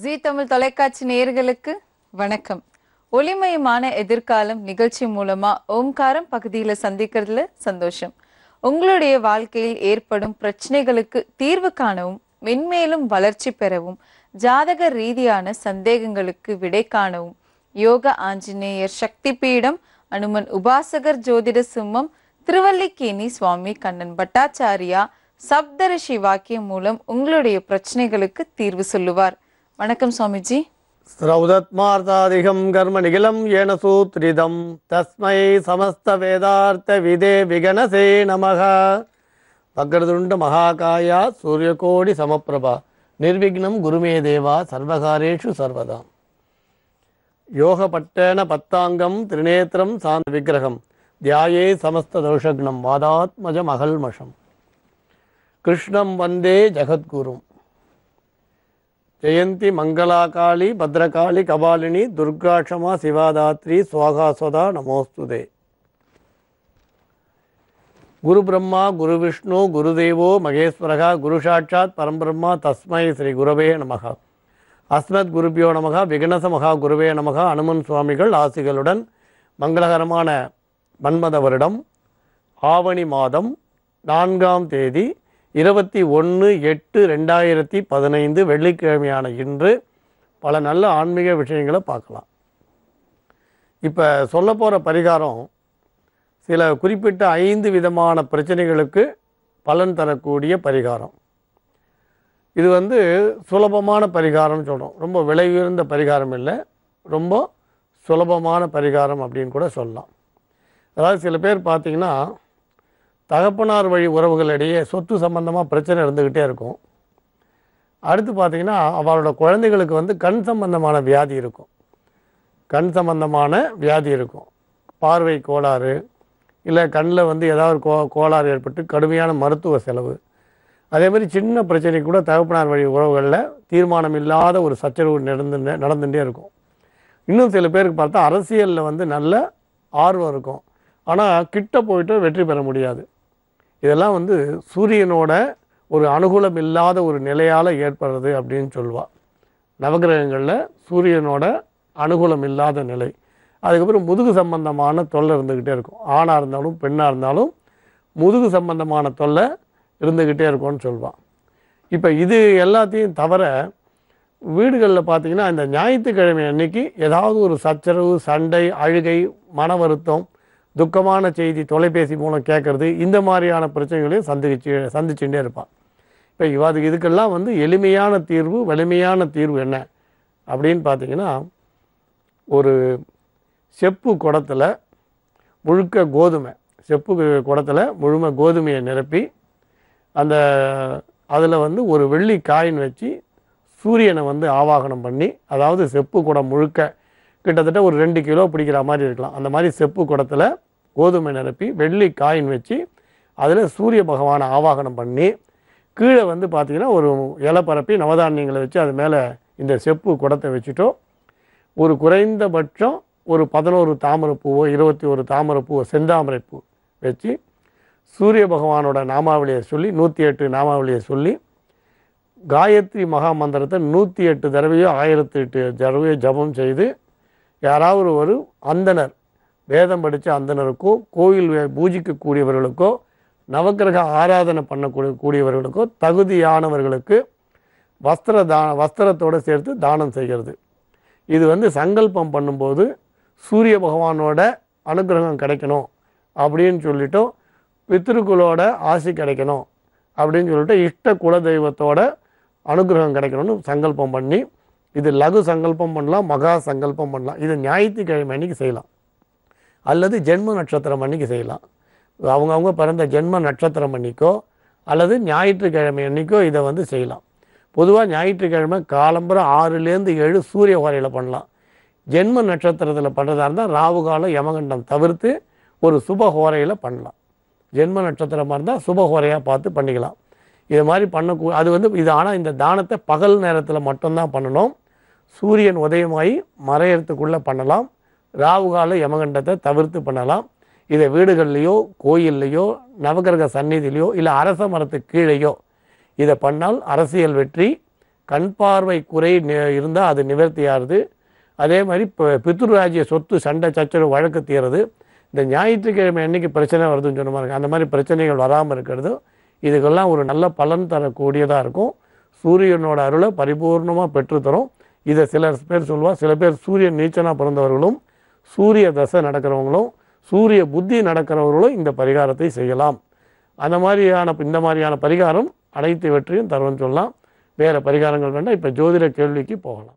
ஜீ தமிழ் தொலைக்காட்சி நேயர்களுக்கு வணக்கம். ஒளிமயமான எதிர்காலம் நிகழ்ச்சி மூலமா ஓம்காரம் பகுதியில சந்திக்கிறதுல சந்தோஷம். உங்களுடைய வாழ்க்கையில் ஏற்படும் பிரச்சனைகளுக்கு தீர்வு காணவும், மென்மேலும் வளர்ச்சி பெறவும், ஜாதக ரீதியான சந்தேகங்களுக்கு விடை காணவும் யோக ஆஞ்சநேயர் சக்தி பீடம், அனுமன் உபாசகர் ஜோதிட சிம்மம், திருவல்லிக்கேணி சுவாமி கண்ணன் பட்டாச்சாரியா சப்தரிஷி வாக்கியம் மூலம் உங்களுடைய பிரச்சனைகளுக்கு தீர்வு சொல்லுவார். வணக்கம் சுவாமிஜி. ஸ்ரௌதத்மார்த்தாதிகம் கர்ம நிகிலம் ஏன சூத்ரிதம் தஸ்மை சமஸ்த வேதார்த்த விதே விகனசே நமக. வக்ரதுண்ட மகாகாயா சூரியகோடி சமப்பிரபா நிர்விக்னம் குருமே தேவா சர்வகாரேஷு சர்வதா. யோகப்பட்டேன பத்தாங்கம் திரிநேத்திரம் சாந்த விக்கிரகம் தியாயே சமஸ்த தோஷக்னம் வாதாத்மஜம் அகல்மஷம். கிருஷ்ணம் வந்தே ஜகத்குரும். ஜெயந்தி மங்களாகாளி பத்ரகாளி கபாலினி துர்காட்சமா சிவாதாத்ரி சுவாகாஸ்வதா நமோஸ்துதே. குரு பிரம்மா குரு விஷ்ணு குருதேவோ மகேஸ்வரகா குரு சாட்சாத் பரம்பிரம்மா தஸ்மை ஸ்ரீ குரவே நமக. அஸ்மத் குருபியோ நமக. விகனச மகா குருவே நமக. அனுமன் சுவாமிகள் ஆசிகளுடன் மங்களகரமான மன்மத வருடம் ஆவணி மாதம் 4ஆம் தேதி 21/8/2015 வெள்ளிக்கிழமையான இன்று பல நல்ல ஆன்மீக விஷயங்களை பார்க்கலாம். இப்போ சொல்ல போகிற பரிகாரம் சில குறிப்பிட்ட 5 விதமான பிரச்சனைகளுக்கு பலன் தரக்கூடிய பரிகாரம். இது சுலபமான பரிகாரம்னு சொல்கிறோம். ரொம்ப விலை உயர்ந்த பரிகாரம் இல்லை, ரொம்ப சுலபமான பரிகாரம் அப்படின்னு கூட சொல்லலாம். அதாவது சில பேர் பார்த்திங்கன்னா தகப்பனார் வழி உறவுகளிடையே சொத்து சம்பந்தமாக பிரச்சனை இருந்துக்கிட்டே இருக்கும். அடுத்து பார்த்திங்கன்னா அவரோட குழந்தைகளுக்கு கண் சம்பந்தமான வியாதி இருக்கும். கண் சம்பந்தமான வியாதி இருக்கும். பார்வை கோளாறு, இல்லை கண்ணில் ஏதாவது கோளாறு ஏற்பட்டு கடுமையான மருத்துவ செலவு. அதே மாதிரி சின்ன பிரச்சனை கூட தகப்பனார் வழி உறவுகளில் தீர்மானம் இல்லாத ஒரு சச்சரவு நடந்துகிட்டே இருக்கும். இன்னும் சில பேருக்கு பார்த்தா அரசியலில் நல்ல ஆர்வம் இருக்கும், ஆனால் கிட்ட போயிட்டு வெற்றி பெற முடியாது. இதெல்லாம் சூரியனோட ஒரு அனுகூலம் இல்லாத ஒரு நிலையால் ஏற்படுறது அப்படின்னு சொல்லுவாள். நவகிரகங்களில் சூரியனோட அனுகூலம் இல்லாத நிலை. அதுக்கப்புறம் முதுகு சம்பந்தமான தொல்லை இருந்துக்கிட்டே இருக்கும். ஆணாக இருந்தாலும் பெண்ணாக இருந்தாலும் முதுகு சம்பந்தமான தொல்லை இருந்துக்கிட்டே இருக்கும்னு சொல்லுவாள். இப்போ இது எல்லாத்தையும் தவிர வீடுகளில் பார்த்திங்கன்னா இந்த ஞாயிற்றுக்கிழமை அன்னைக்கு ஏதாவது ஒரு சச்சரவு, சண்டை, அழுகை, மன வருத்தம், துக்கமான செய்தி தொலைபேசி மூலம் கேட்குறது, இந்த மாதிரியான பிரச்சனைகளையும் சந்திச்சுட்டே இருப்பாள். இப்போ இதுக்கெல்லாம் எளிமையான தீர்வு, வலிமையான தீர்வு என்ன அப்படின்னு பார்த்திங்கன்னா, ஒரு செப்பு குடத்தில் முழுக்க கோதுமை, செப்பு குடத்தில் முழுமை கோதுமையை நிரப்பி அதில் ஒரு வெள்ளி காயின் வச்சு சூரியனை ஆவாகனம் பண்ணி, அதாவது செப்பு குடம் முழுக்க கிட்டத்தட்ட ஒரு 2 கிலோ பிடிக்கிற மாதிரி இருக்கலாம், அந்த மாதிரி செப்பு குடத்தில் கோதுமை நிரப்பி வெள்ளி காயின் வச்சு அதில் சூரிய பகவானை ஆவாகனம் பண்ணி கீழே பார்த்திங்கன்னா ஒரு இலை பரப்பி நவதானியங்களை வச்சு அது மேலே இந்த செப்பு குடத்தை வச்சுட்டோம். ஒரு குறைந்தபட்சம் ஒரு 11 தாமரைப்பூவோ 21 தாமரைப்பூவோ செந்தாமரை பூ வச்சு சூரிய பகவானோட நாமாவளியை சொல்லி 108 நாமாவளியை சொல்லி காயத்ரி மகா மந்திரத்தை 108 தடவையோ 1008 தடவையோ ஜபம் செய்து யாராவது ஒரு அந்தனர், வேதம் படித்த அந்தனருக்கோ, கோயில் பூஜிக்கக்கூடியவர்களுக்கோ, நவக்கிரக ஆராதனை பண்ணக்கூடியவர்களுக்கோ, தகுதியானவர்களுக்கு வஸ்திரத்தோடு சேர்த்து தானம் செய்கிறது. இது சங்கல்பம் பண்ணும்போது சூரிய பகவானோட அனுகிரகம் கிடைக்கணும் அப்படின்னு சொல்லிட்டோ, பித்ருக்களோட ஆசி கிடைக்கணும் அப்படின்னு சொல்லிட்டு, இஷ்ட குல தெய்வத்தோட அனுகிரகம் கிடைக்கணும்னு சங்கல்பம் பண்ணி, இது லகு சங்கல்பம் பண்ணலாம், மகா சங்கல்பம் பண்ணலாம். இது ஞாயிற்றுக்கிழமை அன்னைக்கு செய்யலாம், அல்லது ஜென்ம நட்சத்திரம் அன்னைக்கு செய்யலாம். அவங்கவுங்க பிறந்த ஜென்ம நட்சத்திரம் அன்னைக்கோ அல்லது ஞாயிற்றுக்கிழமை அன்னைக்கோ இதை செய்யலாம். பொதுவாக ஞாயிற்றுக்கிழமை காலம்புற 6லேருந்து 7 சூரிய ஹோரையில் பண்ணலாம். ஜென்ம நட்சத்திரத்தில் பண்ணுறதா இருந்தால் ராவுகாலம் யமகண்டம் தவிர்த்து ஒரு சுப ஹோரையில் பண்ணலாம். ஜென்ம நட்சத்திரமாக இருந்தால் சுப ஹோரையாக பார்த்து பண்ணிக்கலாம். இது மாதிரி அது இது. ஆனால் இந்த தானத்தை பகல் நேரத்தில் மட்டும்தான் பண்ணணும். சூரியன் உதயமாகி மறையறதுக்குள்ளே பண்ணலாம். ராவுகால யமகண்டத்தை தவிர்த்து பண்ணலாம். இதை வீடுகள்லையோ கோயில்லையோ நவகிரக சந்நிதியிலையோ இல்லை அரச மரத்துக்கு கீழேயோ இதை பண்ணால் அரசியல் வெற்றி, கண் பார்வை குறை இருந்தால் அது நிவர்த்தியாகிறது. அதே மாதிரி இப்போ பித்ருராஜ்ய சொத்து சண்டை சச்சரவு வழக்கு தீர்றது. இந்த ஞாயிற்றுக்கிழமை அன்னைக்கு பிரச்சனை வருதுன்னு சொன்ன மாதிரி அந்த மாதிரி பிரச்சனைகள் வராமல் இருக்கிறது இதுக்கெல்லாம் ஒரு நல்ல பலன் தரக்கூடியதாக இருக்கும். சூரியனோட அருளை பரிபூர்ணமாக பெற்றுத்தரும். இதை சில பேர் சொல்லுவாள், சில பேர் சூரியன் நீச்சனாக பிறந்தவர்களும் சூரிய தசை நடக்கிறவங்களும் சூரிய புத்தி நடக்கிறவர்களும் இந்த பரிகாரத்தை செய்யலாம். அந்த மாதிரியான இந்த மாதிரியான பரிகாரம் அனைத்து வெற்றியும் தரும்னு சொல்லலாம். வேறு பரிகாரங்கள் வேண்டாம். இப்போ ஜோதிட கேள்விக்கு போகலாம்.